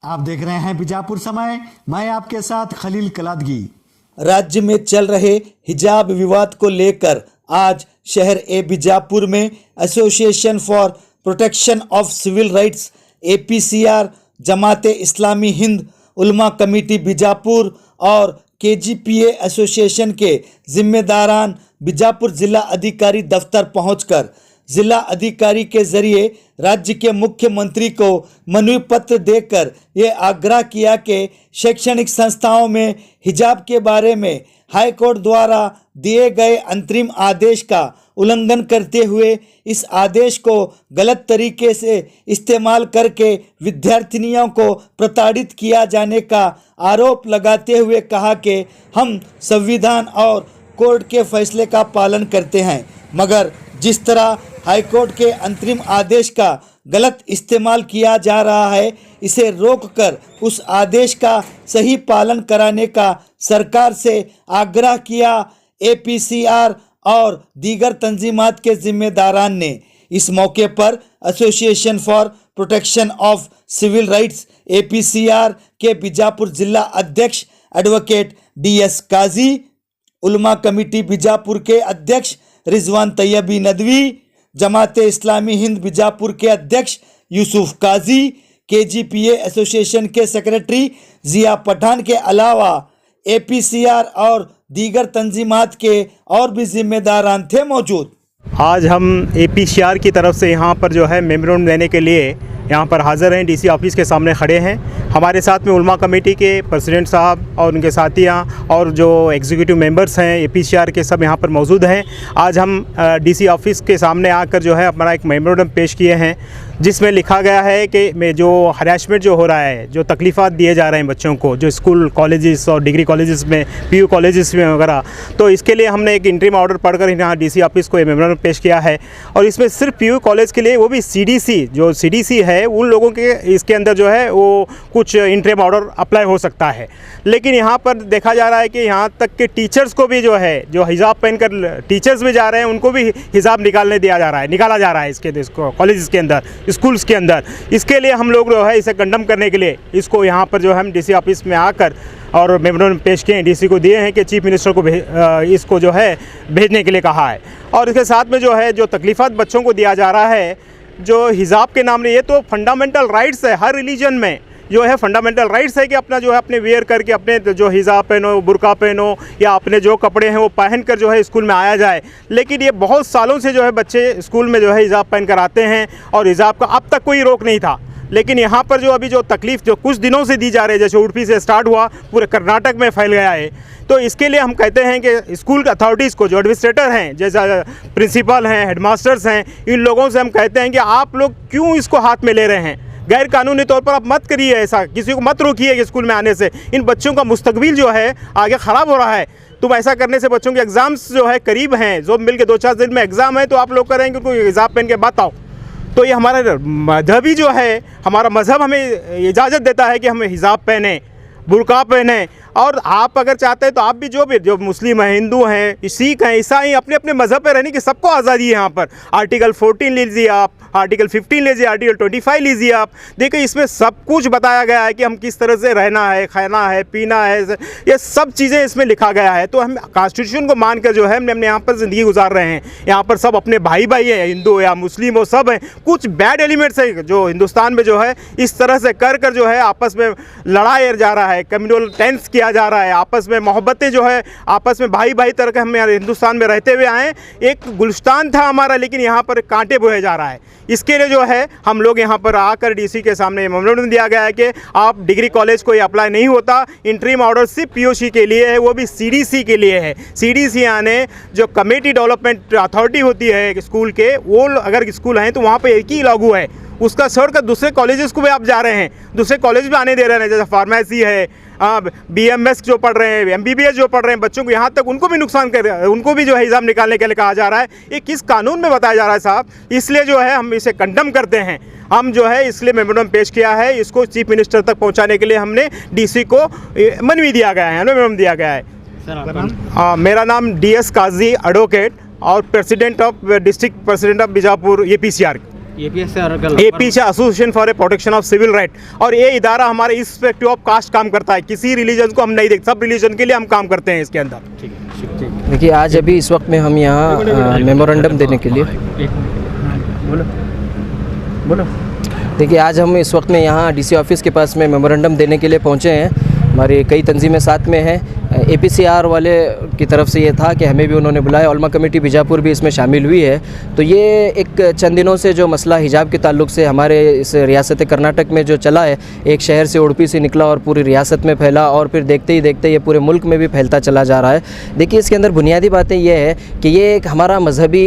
आप देख रहे हैं बीजापुर समय। मैं आपके साथ खलील कलादगी। राज्य में चल रहे हिजाब विवाद को लेकर आज शहर ए बीजापुर में association for protection of civil rights APCR, Jamaat-e इस्लामी हिंद, उलमा कमेटी बीजापुर और KGPA एसोसिएशन के जिम्मेदारान बीजापुर जिला अधिकारी दफ्तर पहुंचकर जिला अधिकारी के जरिए राज्य के मुख्यमंत्री को मनवी पत्र देकर ये आग्रह किया कि शैक्षणिक संस्थाओं में हिजाब के बारे में हाई कोर्ट द्वारा दिए गए अंतरिम आदेश का उल्लंघन करते हुए इस आदेश को गलत तरीके से इस्तेमाल करके विद्यार्थिनियों को प्रताड़ित किया जाने का आरोप लगाते हुए कहा कि हम संविधान और कोर्ट के फैसले का पालन करते हैं, मगर जिस तरह हाईकोर्ट के अंतरिम आदेश का गलत इस्तेमाल किया जा रहा है, इसे रोककर उस आदेश का सही पालन कराने का सरकार से आग्रह किया। APCR और दीगर तंजीमात के जिम्मेदारान ने इस मौके पर association for protection of civil rights APCR के बीजापुर जिला अध्यक्ष एडवोकेट DS काजी, उलमा कमेटी बीजापुर के अध्यक्ष रिजवान तैयबी नदवी, जमाते इस्लामी हिंद बीजापुर के अध्यक्ष यूसुफ काजी, KGPA एसोसिएशन के सेक्रेटरी जिया पठान के अलावा APCR और दीगर तंजीमात के और भी जिम्मेदारान थे मौजूद। आज हम APCR की तरफ से यहाँ पर जो है मेमोरेंडम देने के लिए यहाँ पर हाज़िर हैं, DC ऑफिस के सामने खड़े हैं। हमारे साथ में उलमा कमेटी के प्रेसिडेंट साहब और उनके साथियाँ और जो एग्जीक्यूटिव मेंबर्स हैं APCR के, सब यहाँ पर मौजूद हैं। आज हम DC ऑफिस के सामने आकर जो है अपना एक मेमोरेंडम पेश किए हैं, जिसमें लिखा गया है कि जो हरासमेंट जो हो रहा है, जो तकलीफ़ात दिए जा रहे हैं बच्चों को, जो स्कूल कॉलेजेस और डिग्री कॉलेजेस में, PU कॉलेजेस में वगैरह, तो इसके लिए हमने एक इंटरिम ऑर्डर पढ़कर यहाँ DC ऑफिस को मेमोरेंडम पेश किया है। और इसमें सिर्फ PU कॉलेज के लिए, वो भी CDC, जो CDC है उन लोगों के इसके अंदर जो है वो कुछ इंटरिम ऑर्डर अप्लाई हो सकता है। लेकिन यहाँ पर देखा जा रहा है कि यहाँ तक के टीचर्स को भी जो है, जो हिजाब पहनकर टीचर्स भी जा रहे हैं, उनको भी हिजाब निकाला जा रहा है इसके कॉलेजेस के अंदर, स्कूल्स के अंदर। इसके लिए हम लोग जो है इसे कंडम करने के लिए इसको यहाँ पर जो हम DC ऑफिस में आकर और मेमोरेंडम पेश किए हैं, DC को दिए हैं कि चीफ मिनिस्टर को इसको जो है भेजने के लिए कहा है। और इसके साथ में जो है जो तकलीफ़ात बच्चों को दिया जा रहा है, जो हिजाब के नाम में, ये तो फंडामेंटल राइट्स है हर रिलीजन में, जो है फंडामेंटल राइट्स है कि अपना जो है अपने वेयर करके अपने जो हिजाब पहनो, बुर्का पहनो या अपने जो कपड़े हैं वो पहन कर जो है स्कूल में आया जाए। लेकिन ये बहुत सालों से जो है बच्चे स्कूल में जो है हिजाब पहन कर आते हैं और हिजाब का अब तक कोई रोक नहीं था। लेकिन यहाँ पर जो अभी जो तकलीफ़ जो कुछ दिनों से दी जा रही है, जैसे उडुपी से स्टार्ट हुआ, पूरे कर्नाटक में फैल गया है। तो इसके लिए हम कहते हैं कि स्कूल अथॉरिटीज़ को, जो एडमिनिस्ट्रेटर हैं, जैसे प्रिंसिपल हैं, हेडमास्टर्स हैं, इन लोगों से हम कहते हैं कि आप लोग क्यों इसको हाथ में ले रहे हैं? गैर कानूनी तौर पर आप मत करिए ऐसा, किसी को मत रोकिए कि स्कूल में आने से। इन बच्चों का मुस्तकबिल जो है आगे ख़राब हो रहा है। तुम ऐसा करने से बच्चों के एग्ज़ाम्स जो है करीब हैं, जो मिल के 2-4 दिन में एग्ज़ाम है, तो आप लोग करेंगे उनको हिजाब पहन के बात आओ। तो ये हमारा मजहबी जो है, हमारा मज़हब हमें इजाज़त देता है कि हम हिजाब पहने, बुर्का पहने। और आप अगर चाहते हैं तो आप भी जो मुस्लिम हैं, हिंदू हैं, सिख हैं, ईसाई, अपने अपने मज़हब पे रहने की सबको आज़ादी है। यहाँ पर आर्टिकल 14 लीजिए आप, आर्टिकल 15 लीजिए, आर्टिकल 25 लीजिए आप। देखिए इसमें सब कुछ बताया गया है कि हम किस तरह से रहना है, खाना है, पीना है, ये सब चीज़ें इसमें लिखा गया है। तो हम कॉन्स्टिट्यूशन को मानकर जो है हमने यहाँ पर ज़िंदगी गुजार रहे हैं। यहाँ पर सब अपने भाई हैं, हिंदू या मुस्लिम हो, सब हैं। कुछ बैड एलिमेंट्स है जो हिंदुस्तान में जो है इस तरह से कर जो है आपस में लड़ाया जा रहा है, कम्युनल टेंस किया जा रहा है, आपस में मोहब्बतें जो है आपस में भाई तरह के हम हिंदुस्तान में रहते हुए आए। एक गुलिस्तान था हमारा, लेकिन यहाँ पर कांटे बोए जा रहा है। इसके लिए जो है हम लोग यहाँ पर आकर DC के सामने मेमोरेंडम दिया गया है कि आप डिग्री कॉलेज कोई अप्लाई नहीं होता, इंटरिम ऑर्डर सिर्फ POC के लिए है, वो भी CDC के लिए है। CDC यानी जो कमेटी डेवलपमेंट अथॉरिटी होती है स्कूल के, वो अगर स्कूल हैं तो वहाँ पर एक ही लागू है। उसका छोड़कर दूसरे कॉलेजेस को भी आप जा रहे हैं, दूसरे कॉलेज में आने दे रहे हैं, जैसे फार्मेसी है, BMS जो पढ़ रहे हैं, MBBS जो पढ़ रहे हैं बच्चों को, यहाँ तक उनको भी नुकसान कर रहे हैं, उनको भी जो है हिजाब निकालने के लिए कहा जा रहा है। ये किस कानून में बताया जा रहा है साहब? इसलिए जो है हम इसे कंडम करते हैं। हम जो है इसलिए मेमोरेंडम पेश किया है, इसको चीफ मिनिस्टर तक पहुँचाने के लिए हमने DC को मनवी दिया गया है, मेमोरेंडम दिया गया है। मेरा नाम DS काजी एडवोकेट और district president of Bijapur APCR। APCR association for a protection of civil right. और ये इदारा हमारे इस पर्सपेक्टिव ऑफ कास्ट काम करता है, किसी रिलीजन को हम नहीं देखते, सब रिलीजन के लिए हम काम करते हैं इसके अंदर। देखिए आज अभी इस वक्त में हम यहाँ मेमोरेंडम देने के लिए देखिए आज हम इस वक्त में यहाँ DC ऑफिस के पास में मेमोरेंडम देने के लिए पहुँचे हैं। हमारी कई तंजीमें साथ में हैं। APCR वाले की तरफ से ये था कि हमें भी उन्होंने बुलाया, उलमा कमेटी बीजापुर भी इसमें शामिल हुई है। तो ये एक चंद दिनों से जो मसला हिजाब के ताल्लुक से हमारे इस रियासत कर्नाटक में जो चला है, एक शहर से उड़पी से निकला और पूरी रियासत में फैला और फिर देखते ही देखते ये पूरे मुल्क में भी फैलता चला जा रहा है। देखिए इसके अंदर बुनियादी बातें ये है कि ये एक हमारा मजहबी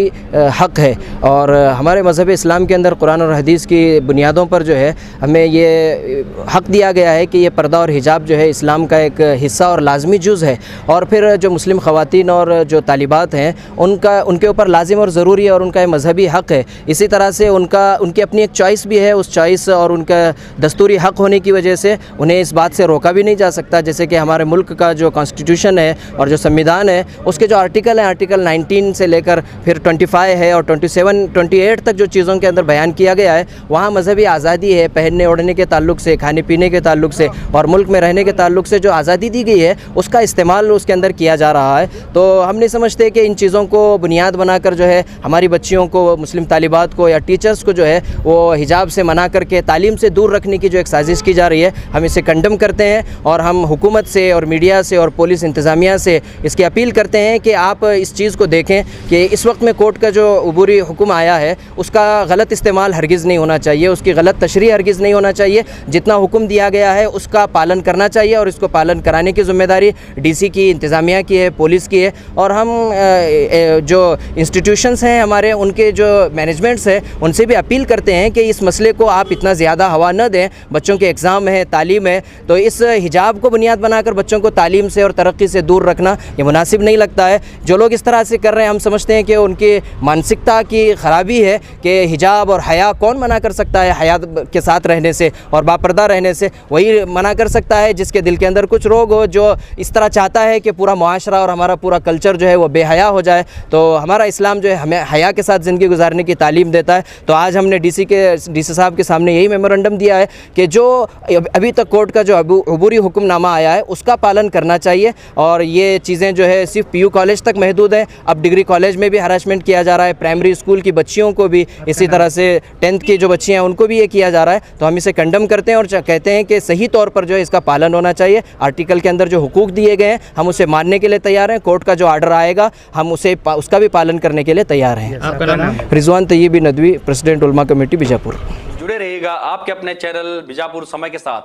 हक़ है और हमारे मज़हब इस्लाम के अंदर कुरान और हदीस की बुनियादों पर जो है हमें ये हक़ दिया गया है कि ये पर्दा और हिजाब जो है इस्लाम का एक हिस्सा और लाजमी जुज़ है। और फिर जो मुस्लिम ख़वातीन और जो तालिबात हैं उनके ऊपर लाजिम और ज़रूरी है और उनका मजहबी हक़ है। इसी तरह से उनकी अपनी एक चॉइस भी है, उस चॉइस और उनका दस्तूरी हक़ होने की वजह से उन्हें इस बात से रोका भी नहीं जा सकता। जैसे कि हमारे मुल्क का जो कॉन्स्टिट्यूशन है और जो संविधान है उसके जो आर्टिकल हैं, आर्टिकल 19 से लेकर फिर 25 है और 27, 28 तक जो चीज़ों के अंदर बयान किया गया है, वहाँ मजहबी आज़ादी है, पहनने ओढ़ने के ताल्लुक से, खाने पीने के ताल्लुक से और मुल्क में रहने के ताल्लुक से जो आज़ादी दी गई है उसका इस्तेमाल उसके अंदर किया जा रहा है। तो हम नहीं समझते कि इन चीज़ों को बुनियाद बनाकर जो है हमारी बच्चियों को, मुस्लिम तालिबात को या टीचर्स को जो है वो हिजाब से मना करके तालीम से दूर रखने की जो एक साजिश की जा रही है, हम इसे कंडम करते हैं और हम हुकूमत से और मीडिया से और पुलिस इंतज़ामिया से इसकी अपील करते हैं कि आप इस चीज़ को देखें कि इस वक्त में कोर्ट का जो अबूरी हुक्म आया है उसका गलत इस्तेमाल हरगिज़ नहीं होना चाहिए, उसकी गलत तशरीह हरगिज़ नहीं होना चाहिए। जितना हुक्म दिया गया है उसका पालन करना चाहिए और इसको पालन कराने की ज़िम्मेदारी DC की, इंतज़ामिया की है, पुलिस की है। और हम जो इंस्टीट्यूशंस हैं हमारे, उनके जो मैनेजमेंट्स हैं उनसे भी अपील करते हैं कि इस मसले को आप इतना ज़्यादा हवा न दें। बच्चों के एग्ज़ाम है, तालीम है, तो इस हिजाब को बुनियाद बनाकर बच्चों को तालीम से और तरक्की से दूर रखना ये मुनासिब नहीं लगता है। जो लोग इस तरह से कर रहे हैं हम समझते हैं कि उनकी मानसिकता की ख़राबी है कि हिजाब और हया कौन मना कर सकता है, हया के साथ रहने से और बापर्दा रहने से वही मना कर सकता है जिसके दिल के अंदर कुछ रोग हो, जो इस तरह चाहता है कि पूरा मुआशरा और हमारा पूरा कल्चर जो है वो बेहया हो जाए। तो हमारा इस्लाम जो है हमें हया के साथ ज़िंदगी गुजारने की तालीम देता है। तो आज हमने DC साहब के सामने यही मेमोरेंडम दिया है कि जो अभी तक कोर्ट का जो अबूरी हुक्मनामा आया है उसका पालन करना चाहिए और ये चीज़ें जो है सिर्फ PU कॉलेज तक महदूद है। अब डिग्री कॉलेज में भी हरासमेंट किया जा रहा है, प्राइमरी स्कूल की बच्चियों को भी, इसी तरह से 10th की जो बच्चियाँ हैं उनको भी ये किया जा रहा है। तो हम इसे कंडम करते हैं और कहते हैं कि सही तौर पर जो है इसका पालन होना चाहिए। आर्टिकल के अंदर जो हुकूक दिए गए हैं हम उसे मानने के लिए तैयार हैं। कोर्ट का जो आर्डर आएगा हम उसका भी पालन करने के लिए तैयार हैं। आपका नाम? रिजवान तैयब नदवी, प्रेसिडेंट उलमा कमेटी बीजापुर। जुड़े रहिएगा आपके अपने चैनल बीजापुर समय के साथ।